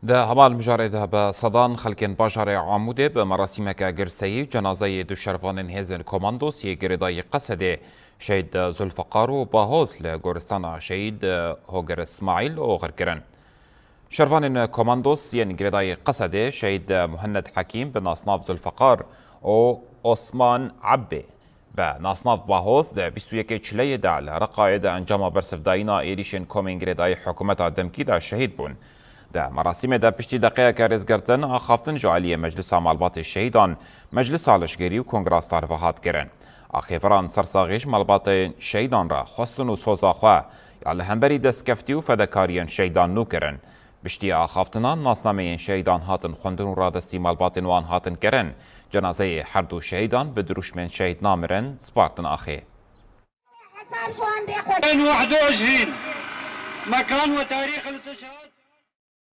ده همان مجاري ده بصدان خلكن باجار عموده بمراسمك قرسي جنازي دو شرفان هزن كوماندوس يقرداي قصده شهيد زلفقار وباهوز لغورستان شهيد هوغر اسماعيل وغركرن شرفان كوماندوس ينقرداي قصده شهيد مهند حكيم بناصناف زلفقار و عثمان عبي بناصناف باهوز ده 21 چلی ده لرقايد انجام برسف داينا ايريشن كومينغرداي حكومت دمكي ده شهيد بون ده مراسم ده پشتی دقیقه رزگرتن آخافتن جعلی مجلس مالبات الشهیدان مجلس آلشگری و کنگراس تارفهات کرن. آخیفران سرساغیش مالبات شهیدان را خواستن و سوزاخوا یا لهمبری دستکفتی و فدکاریان شهیدان نو کرن. پشتی آخافتنان ناسنامه شهیدان هاتن خوندن و رادستی مالبات وان هاتن کرن. جنازه هر دو شهیدان به دروشمن شهید نامرن سپارتن آخی. 21 مكان وتاريخ الاستشهاد